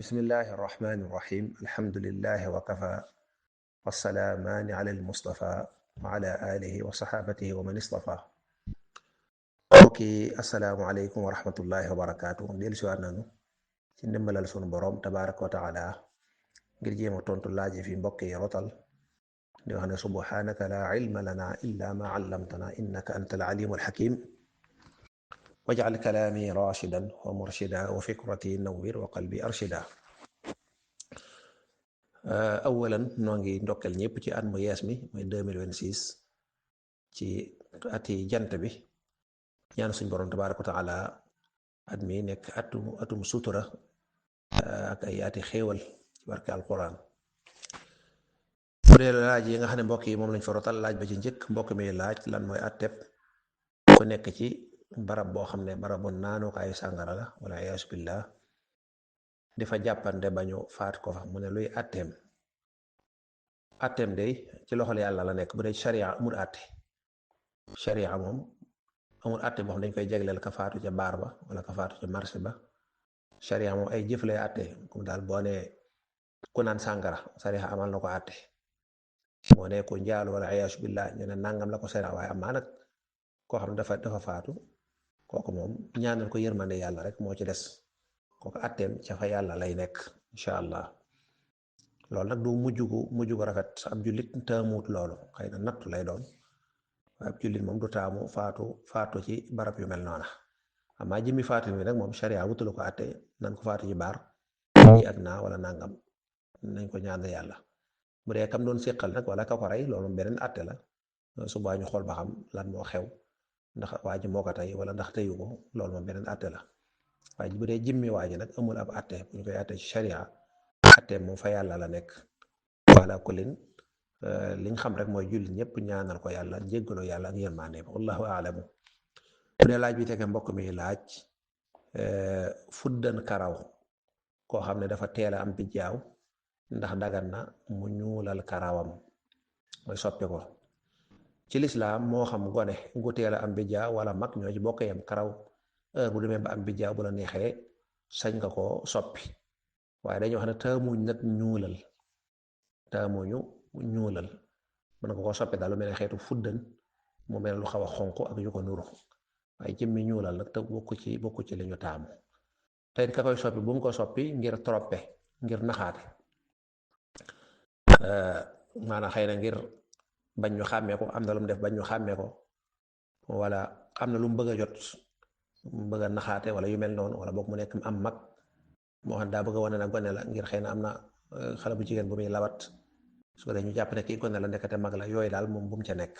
bismillahi irrahmani irrahim alhamdulilahi wa kafa wassalaamaani ala almustafa wa ala alihi wa saxaabatihi wa man istafa mbokki assalaamu aleykum wa rahmatullahi wa barakaatu dellu si waat nañu ci ndimbalal sunu boroom tabaraka wa taala ngir jéema tontu laaji fi mbokk yi rotal di wax ne subhanaka la ilma lana illa ma allamtana innaka anta alalimu alxakim waj'al kalaami rashidan wa murshida wa fikrati nawwir wa qalbi arshida. Awalan noo ngi ndokkeel ñëpp ci at mu yees mi mooy 2026 ci ati jant bi ñaan suñ borom tabaaraka wa taala at mi nekk atum sutura ak ay ati xéewal ci barke alquran. Bu dee laaj yi nga xam ne mbokk yi moom lañ fa rotal laaj ba ci njëkk mbokk mi laaj lan mooy atteb ku nekk ci barab boo xam ne barabu naanukaayu sàngara la wala iyaasu billah di fa jàppande bañu faat ko fa mu ne luy atteem day ci loxol yàlla la nekk. Bu dee sharia amul atte, sharia moom amul atte boo xam dañ koy jagleel ka faatu ca baar ba wala ka faatu ca marché ba. Sharia moom ay jëf lay atte, comme daal boo nee ku naan sàngara sharia amal na ko atte, boo nee ku njaalu wala iyaasu billah ñu ne nangam la ko sharia. Waaye amaa nag koo xam ne dafa faatu kooku moom ñaanal ko yërmande yàlla rek moo ci des, kooku atteem ca fa yàlla lay nekk incha allah. loolu nag du mujj gu rafet. Ab jullit taamuut loolu, xëy na nattu lay doon waaye ab jullit moom du taamu faatu ci barab yu mel noona. amaa jëmmi faatu mi nag moom sharia wutalu ko atte nan ko faatu ci baar nii ak naa wala nangam, nañ ko ñaan yàlla. bu dee kam doon séqal nag wala ka ko rey loolu moom beneen atte la, subaa ñu xool ba xam lan moo xew, ndax waa ji moo ko tey wala ndax teyu ko, loolu moom beneen atte la. waaye bu dee jëmmi waa ji nag amul ab atte bu ñu koy atte ci sharia, atte moom fa yàlla la nekk. wala kulin liñ xam rek mooy julli ñëpp ñaanal ko yàlla, njéggalu yàlla ak yërmande wallahu aalamu. bu dee laaj bi tege mbokk mi laaj fuddan karaw koo xam ne dafa teel a am bijjaaw ndax dagan na mu ñuulal karawam mooy soppi ko. ci lislaam moo xam gone gu teel a am bijjaaw wala mag ñoo ci bokk yam karaw heure bu demee ba am bijjaaw bu la neexee sañ nga ko soppi, waaye dañuy wax ne taamuñ nag ñuulal mën nga ko soppi daal lu mel ne xeetu fuddan mu mel lu xaw a xonq ak yu ko nuru, waaye jëmmi ñuulal nag te bokku ci li ñu taamu. tey ka koy soppi bu mu ko soppi ngir troppe, ngir naxaate, maanaam xëy na ngir bañ ñu xàmmee ko, am na lu mu def bañ ñu xàmmee ko, wala am na lu mu bëgg a jot, mu bëgg a naxaate wala yu mel noonu, wala boog mu nekk am mag moo xam daa bëgg a wane na gone la ngir xëy na am na xale bu jigéen bu muy lawat, su ko dee ñu jàpp ne kii gone la ndekete mag la. yooyu daal moom bu mu ca nekk.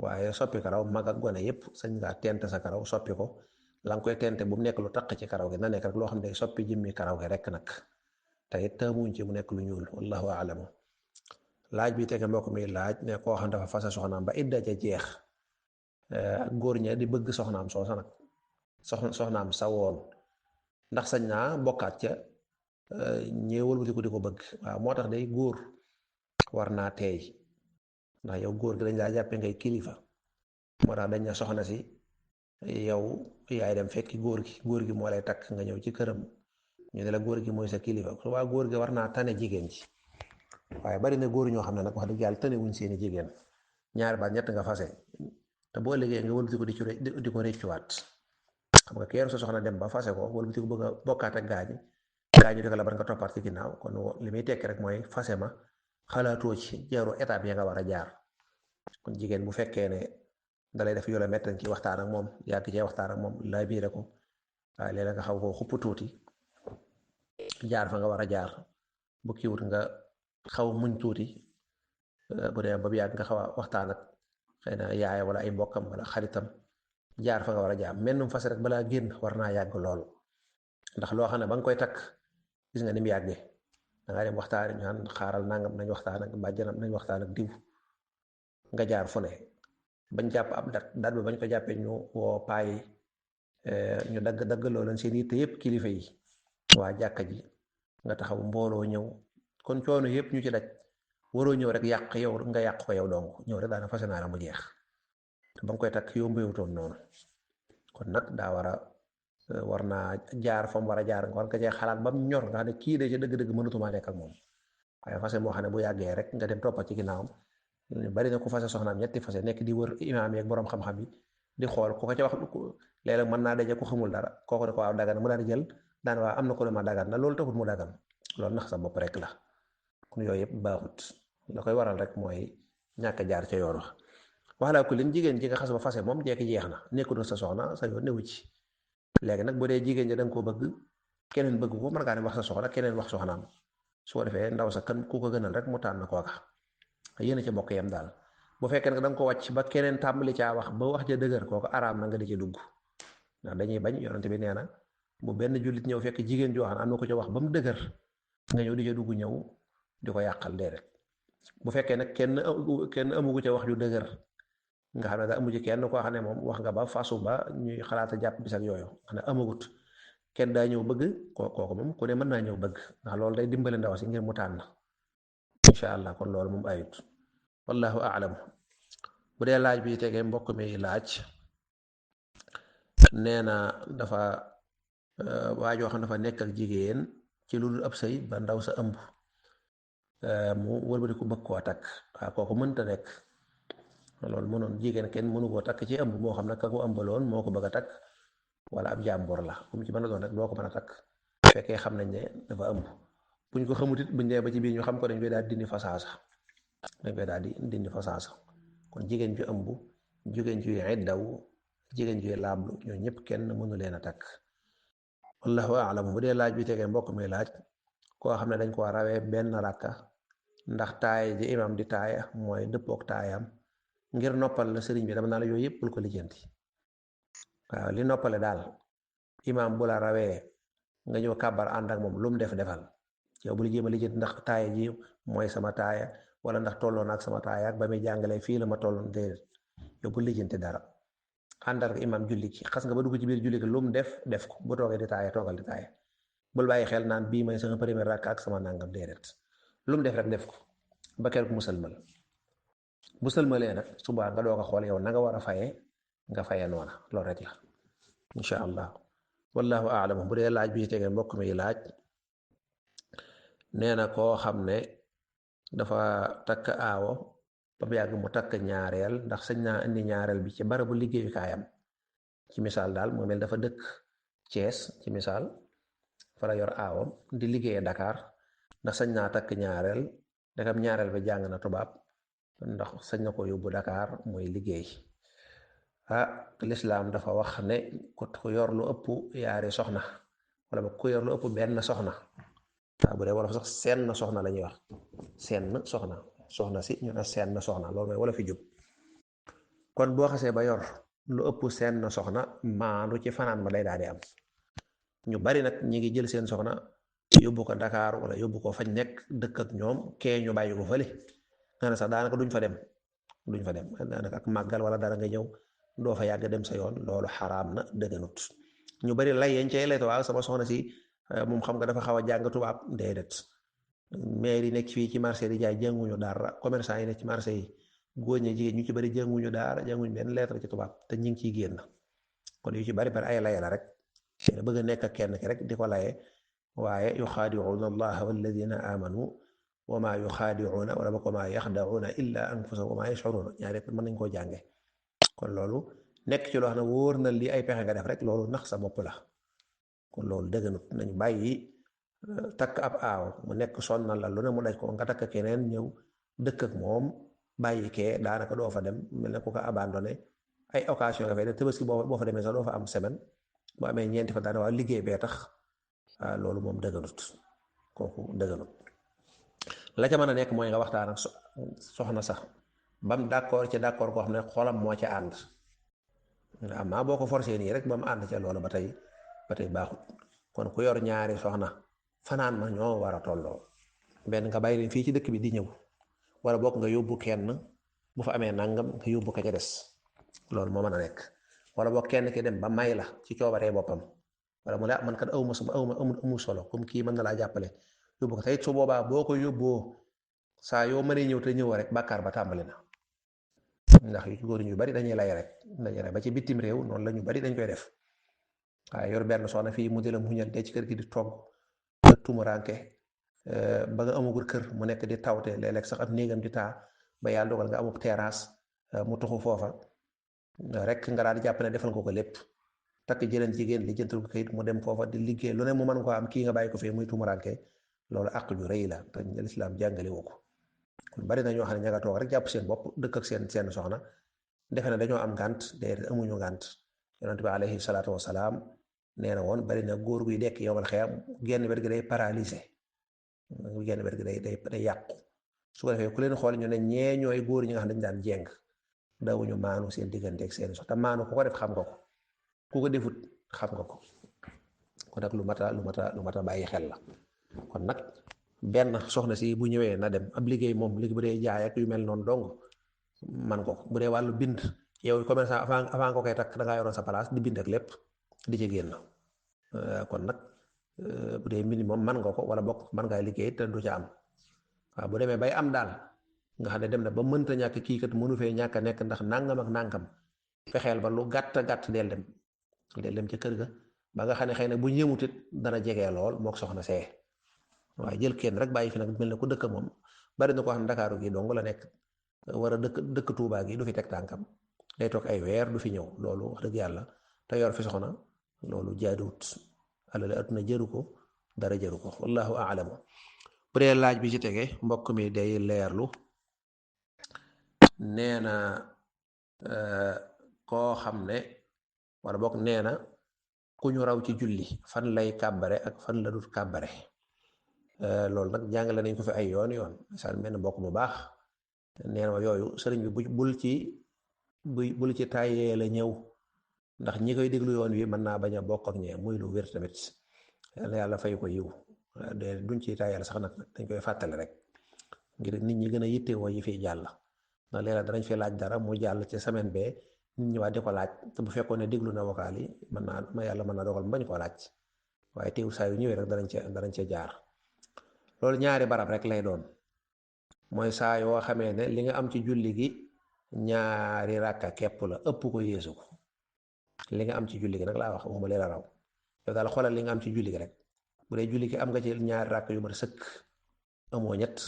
waaye soppi karaw mag ak gone yépp sañ ngaa tent sa karaw soppi ko, la nga koy tente bu mu nekk lu taq ci karaw gi, na nekk rek loo xam ne soppi jëmmi karaw gi rek nag, te it taamuñ ci mu nekk lu ñuul wallahu alamu. laaj bi tege mbokk mi laaj ne koo xam dafa fasa soxnaam ba idda ja jeex, ak góor ña di bëgg soxnaam soosa nag, soxnaam sa woon ndax sañ naa bokkaat ca ñeewal wuti ko di ko bëgg. waaw moo tax day góor war naa teey, ndax yow góor gi dañ laa jàppe ngay kilifa, moo tax dañ na soxna si yow yaay dem fekki góor gi moo lay takk nga ñëw ci këram, ñu ne la góor gi mooy sa kilifa. su waa góor gi war naa tane jigéen ji, waaye bari na góor ñoo xam ne nag wax dëgg yàlla tane wuñ seeni jigéen, ñaari baat ñett nga fase te boo liggéey nga wëlbati ko di ko réccuwaat. xam nga keeru sa soxna dem ba fase ko wëlbati ko bëgg a bokkaat ak gaañu di ko la bar nga toppaat ci ginnaaw, kon li muy tekki rek mooy fase ma xalaatoo ci jaaru étape yi nga war a jaar. kon jigéen bu fekkee ne dalay def yoo la metti ci waxtaan ak moom, yàgg cee waxtaan ak moom laa biire ko, waaye léeg nga xaw koo xupp tuuti jaar fa nga war a jaar, bu kiiwut nga xaw muñ tuuti, bu dee ba yàgg nga xaw a waxtaan ak xëy na yaay wala ay mbokkam wala xaritam, jaar fa nga war a jaar. mennum fase rek balaa génn war naa yàgg lool, ndax loo xam ne ba nga koy takk gis nga ni mu yàggee, dangaa dem waxtaan ñu naan xaaral nangam, nañ waxtaan ak bàjjanam, nañ waxtaan ak diw, nga jaar fu ne bañ jàpp ab dat ba bañ ko jàppee ñu woo payi ñu dagg loolu seen yitte yëpp kilifa yi waa jàkka ji nga taxaw mbooloo ñëw, kon coono yëpp ñu ci daj, waroo ñëw rek nga yàq ko yow dong, ñëw rek daana fase naa la mu jeex, te ba nga koy takk yombewutoon noonu. kon nag daa war a war naa jaar fa mu war a jaar war nga cee xalaat ba mu ñor nga xam ne kii de ci dëgg-dëgg mënatumaa nekk ak moom waaye fase moo xam ne bu yàggee rek nga dem toppa ci ginnaawam bari na ku fase soxnaam ñetti fase nekk di wër imaam yeeg borom xam-xam yi di xool ku ko ca wax léeg-léeg mën naa daje ku xamul dara kooku ne ko waaw dagan mu daal di jël daan waa am na ko ne ma dagan na loolu taxut mu dagan loolu nax sa bopp rek la kon yooyu yëpp baaxut la koy waral rek mooy ñàkk jaar ca yoon wax laa ko leen jigéen ji nga xas ba fase moom jekki jeex na nekkul sa soxna sa yoon newu ci léegi nag bu dee jigéen ji da nga koo bëgg keneen bëgg ko mën ngaa dem wax sa soxla keneen wax soxnaam su ko defee ndaw sa kan ku ko gënal rek mu tànn kooka yéen a ca bokk yem daal bu fekkee nag da nga ko wàcc ba keneen tàmbali caa wax ba wax ja dëgër kooku araam na nga di ca dugg ndax dañuy bañ yonante bi nee na bu benn jullit ñëw fekk jigéen joo xam ne am na ko ca wax ba mu dëgër nga ñëw di ca dugg ñëw di ko yàqal déedéet bu fekkee nag kenn amugu ca wax ju dëgër nga xam ne daa amu ci kenn koo xam ne moom wax nga ba fasu ba ñuy xalaat a jàpp bis ak yooyu xam ne amagut kenn daa ñëw bëgg kooku moom ku ne mën naa ñëw bëgg ndax loolu day dimbale ndaw si ngir mu tànn incha allah kon loolu moom ayut wallahu aalam bu dee laaj bi tegee mbokk mi laaj nee na dafa waajoo xam dafa nekk ak jigéen ci lu dul ab sëy ba ndaw sa ëmb mu wëlbati ku bëgg koo takk waaw kooku mënta nekk loolu mënoon jigéen kenn mënu koo takk ci ëmb moo xam ne ka ko ëmbaloon moo ko bëgg a takk wala ab jàmbur la bu mu ci mën a doon rek doo ko mën a takk fekkee xam nañ ne dafa ëmb buñ ko xamut it buñ dee ba ci biir ñu xam ko dañ koy daal dindi fa saasa dañ koy daal di dindi fa saasa kon jigéen ju ëmb jigéen ju iddaw jigéen ju laablu ñoo ñëpp kenn mënu leen a takk wallahu a'lam bu dee laaj bi tegee mbokk mi laaj koo xam ne dañ ko rawee benn rakka ndax taaya ji imam di taaya mooy dëppook taayam ngir noppal la sëriñ bi dama naa la yooyu yëpp bul ko lijjanti waaw li noppale daal imam bu la rawee nga ñëw kàbbar ànd ak moom lu mu def defal yow bul jéem a lijjanti ndax taaya ji mooy sama taaya wala ndax tolloon ak sama taaya ak ba muy jàngalee fii la ma tolloon déedéet yow bul lijjanti dara àndal ak imam julli ci xas nga ba dugg ci biir julli gi lu mu def ko bu toogee di taaya toogal di taaya bul bàyyi xel naan bii mooy sama premier rakk ak sama nangam déedéet lu mu def rek def ko ba keroog mu sëlmal bu sëlmalee nag subaa nga doog a xool yow na nga war a fayee nga fayee noona loolu rek la incha allah wallahu aalam bu dee laaj bi ci tegee mbokk mi laaj nee na koo xam ne dafa takk aawo ba mu yàgg mu takk ñaareel ndax sañ naa indi ñaareel bi ci barabu liggéeyukaayam ci misaal daal mu mel dafa dëkk Cees ci misaal fa la yor aawam di liggéeyee Dakar ndax sañ naa takk ñaareel ndekam ñaareel ba jàng na tubaab ndax sañ na ko yóbbu Dakar muy liggéey lislaam dafa wax ne ku yor lu ëpp yaari soxna wala ba ku yor lu ëpp benn soxna bu dee wala sax seen soxna la ñuy wax seen soxna si ñu ne seen soxna loolu mooy wala fi jub kon boo xasee ba yor lu ëpp seen soxna maandu ci fanaan ma day daal di am ñu bari nag ñi ngi jël seen soxna yóbbu ko Dakar wala yóbbu ko fañ nekk dëkk ak ñoom kee ñu bàyyi ko fële nga ne sax daanaka duñ fa dem daanaka ak màggal wala dara nga ñëw doo fa yàgg dem sa yoon loolu xaraam na dëgganut ñu bari lay yañ cay lay waaw sama soxna si moom xam nga dafa xaw a jàng tubaab déedéet maire yi nekk fii ci marché di jaay jànguñu dara commerçant yi nekk ci marché yi góor ñi jigéen ñu ci bari jànguñu dara jànguñu benn lettre ci tubaab te ñu ngi ciy génn kon yu ci bari ay lay la rek bëgg a nekk ak kenn ki rek di ko laye waaye yuxaadicuuna allaha walladina amanu wa maa yuxaadicuuna wala ba ko maa yaxdacuuna illa anfusahum wa maa yashcuruuna ñaari mën nañ koo jànge kon loolu nekk ci loo xam ne wóor na lii ay pexe nga def rek loolu nax sa bopp la kon loolu dëgganut nañ bàyyi takk ab aaw mu nekk sonnal la lu ne mu daj ko nga takk keneen ñëw dëkk ak moom bàyyi kee daanaka doo fa dem mel ne ku ko abandonné ay occasion nga fay def Tabaski boo fa demee sax doo fa am semaine boo amee ñeenti fa daana waa liggéey bee tax loolu moom dëgganut kooku dëgganut la ca mën a nekk mooy nga waxtaan ak soxna sax bam d'accord koo xam ne xolam moo ca ànd amaa boo ko forcé nii rek ba mu ànd ca loolu ba tey baaxut kon ku yor ñaari soxna fanaan ma ñoo war a tolloo benn nga bàyyi leen fii ci dëkk bi di ñëw wala bokk nga yóbbu kenn bu fa amee nangam nga yóbbu ka ca des loolu moo mën a nekk wala boo kenn ki dem ba may la ci coobaree boppam wala mu ne man kat amul solo comme kii mën na laa jàppale yóbbu ko tey su boobaa boo ko yóbboo saa yoo mënee ñëw te ñëwoo rek bàkkaar ba tàmbali na ndax yu góor ñu bari dañuy lay rek ba ci bitim réew noonu la ñu bari dañ koy def waaye yor benn soxna fii mu di la muñal dee ci kër gi di togg nga tumuranke ba nga amagul kër mu nekk di tawte léeg-léeg sax ab néegam di taa ba yàlla dogal nga amub terrasse mu tuxu foofa rek nga daal di jàpp ne defal nga ko lépp takk jëleen jigéen li jëntal ko kayit mu dem foofa di liggéey lu ne mu mën koo am kii nga bàyyi ko fee muy tumuranke loolu àq ju rëy la te lislaam jàngale woo ko kon bari na ñoo xam ne ña nga toog rek jàpp seen bopp dëkk ak seen soxna defe ne dañoo am ngànt déedéet amuñu ngànt yonent bi alayhi salaatu wasalaam nee na woon bari na góor guy dekk yowmal xiyam genn wet gi day paralysé genn wet gi day yàqu su ko defee ku leen xool ñu ne ñee ñooy góor ñi nga xam ne dañu daan jeng dawuñu maanu seen diggante ak seen soxna te maanu ku ko def xam nga ko ku ko defut xam nga ko kon nag lu mat a bàyyi xel la kon nag benn soxna si bu ñëwee na dem ab liggéey moom liggéey bu dee jaay ak yu mel noonu dong man ko bu dee wàllu bind yow commerçant avant nga koy takk da ngaa yoroon sa place di bind ak lépp di ci génn kon nag bu dee mbind moom man nga ko wala bokk man ngaa liggéey te du ca am waaw bu demee bay am daal nga xam ne dem na ba mënta ñàkk kii kat mënu fee ñàkk a nekk ndax nangam ak nangam fexeel ba lu gàtt gàtt del dem ca kër ga ba nga xam ne xëy na bu ñëwut it dana jegee lool mook soxna see waaye jël kenn rek bàyyi fi nag mel ne ku dëkk moom bari na ko xam ne Ndakaaru gi dong la nekk war a dëkk Tuubaa gi du fi teg tànkam day toog ay weer du fi ñëw loolu wax dëgg yàlla te yor fi soxna loolu jaaduwut alal adduna jëru ko dara jëru ko wallahu aalamu bu dee laaj bi ci tege mbokk mi day leerlu nee na koo xam ne wala bokk nee na ku ñu raw ci julli fan lay kàbbare ak fan la dut kàbbare loolu nag jàngale nañ ko fi ay yoon saan mel ne mbokk mu baax nee na yooyu sëriñ bi bul ci tàyyee la ñëw ndax ñi koy déglu yoon wi mën naa bañ a bokk ak ñee muy lu wér tamit yàlla fay ko yiw de duñ ci tàyyeel sax nag dañ koy fàttali rek ngir nit ñi gën a yittewoo yi fiy jàll ndax léeg-léeg danañ fi laaj dara mu jàll ci semaine bee nit ñi waa di ko laaj te bu fekkoon ne déglu na vocal yi yàlla mën naa dogal bañ koo laaj waaye teew saa yu ñëwee rek danañ ca jaar loolu ñaari barab rek lay doon mooy saa yoo xamee ne li nga am ci julli gi ñaari ràkka kepp la ëpp ko yéesu ko li nga am ci julli gi nag laa wax waxuma leen a raw yow daal xoolal li nga am ci julli gi rek bu dee julli gi am nga ci ñaari ràkk yu mat sëkk amoo ñett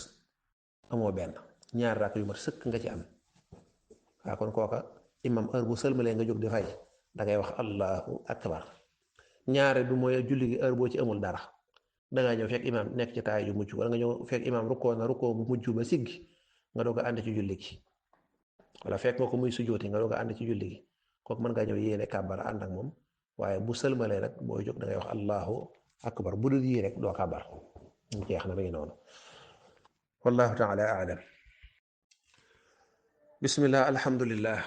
amoo benn ñaari ràkk yu mat sëkk nga ci am waa kon kooka imam heure bu sëlmalee nga jóg di fay dangay wax allahu akbar ñaare du mooy julli gi heure boo ci amul dara dangaa ñëw fekk imam nekk ci taay ju mujj wala nga ñëw fekk imam rukkoo na rukkoo bu mujj ba siggi nga doog a ànd ci julli gi wala fekk nga ko muy sujjóoti nga doog a ànd ci julli gi kooku mën ngaa ñëw yéene kàbbar ànd ak moom waaye bu sëlmalee nag booy jóg da ngay wax allahu akbar bu dul yii rek doo kàbbar jeex na ma ngi noonu wallahu taala aalam bismillah alhamdulillah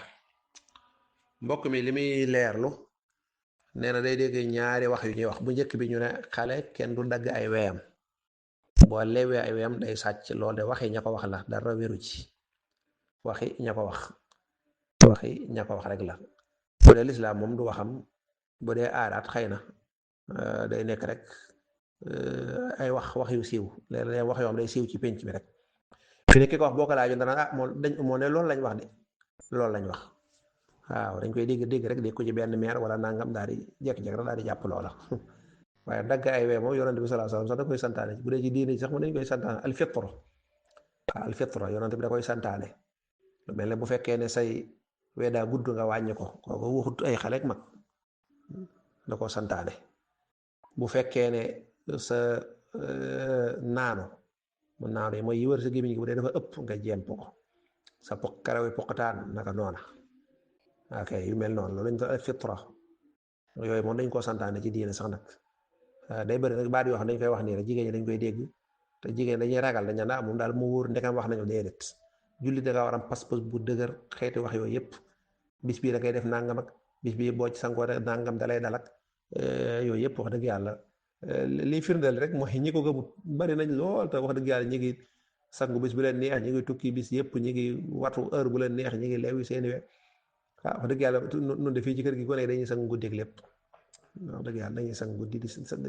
mbokk mi li muy leerlu nee na day dégg ñaari wax yu ñuy wax bu njëkk bi ñu ne xale kenn du dagg ay weyam boo leewee ay weyam day sàcc loolu de waxi ña ko wax la dara wéru ci waxi ña ko wax rek la bu dee lislaam moom du waxam bu dee aadaat xëy na day nekk rek ay wax yu siiw léeg-léeg wax yoo xam day siiw ci pénc mi rek fi ne ki ko wax boo ko laajoon dana moo ne loolu lañ wax de loolu lañ wax waaw dañ koy dégg rek dégg ko ci benn meer wala nangam daal di jekk-jekk rek daal di jàpp loola waaye dagg ay wee moom yonent bi sallallahu alayhi wasallam sax da koy santaane bu dee ci diine sax moom dañ koy santaane alfitro yonent bi da koy santaane lu mel ne bu fekkee ne say wee daa gudd nga wàññi ko kooku waxut ay xale ak mag da ko santaane bu fekkee ne sa naano yi mooy yi wër sa gémmiñ gi bu dee dafa ëpp nga jemp ko sa karaw yi poqataan naka noona ok yu mel noonu loolu lañ ko fitra yooyu moom dañ koo santaane ci diine sax nag day bëri nag baat yoo xam dañ koy wax nii rek jigéen ñi dañ koy dégg te jigéen dañuy ragal dañ naan moom daal mu wóor ndekam wax nañu déedéet julli da nga war am pas-pas bu dëgër xeeti wax yooyu yëpp bis bii da ngay def nangam ak bis bii boo ci sangoo nangam dalay dalak yooyu yëpp wax dëgg yàlla li firndeel rek mooy ñi ko gëmut bari nañ lool te wax dëgg yàlla ñi ngi sangu bis bu leen neex ñi ngi tukki bis yëpp ñi ngi watu heure bu leen neex ñi ngi leewi seeni we waaw wax dëgg yàlla nun de fii ci kër gi ko ne dañuy sang guddeeg lépp wax dëgg yàlla dañuy sang guddi di sang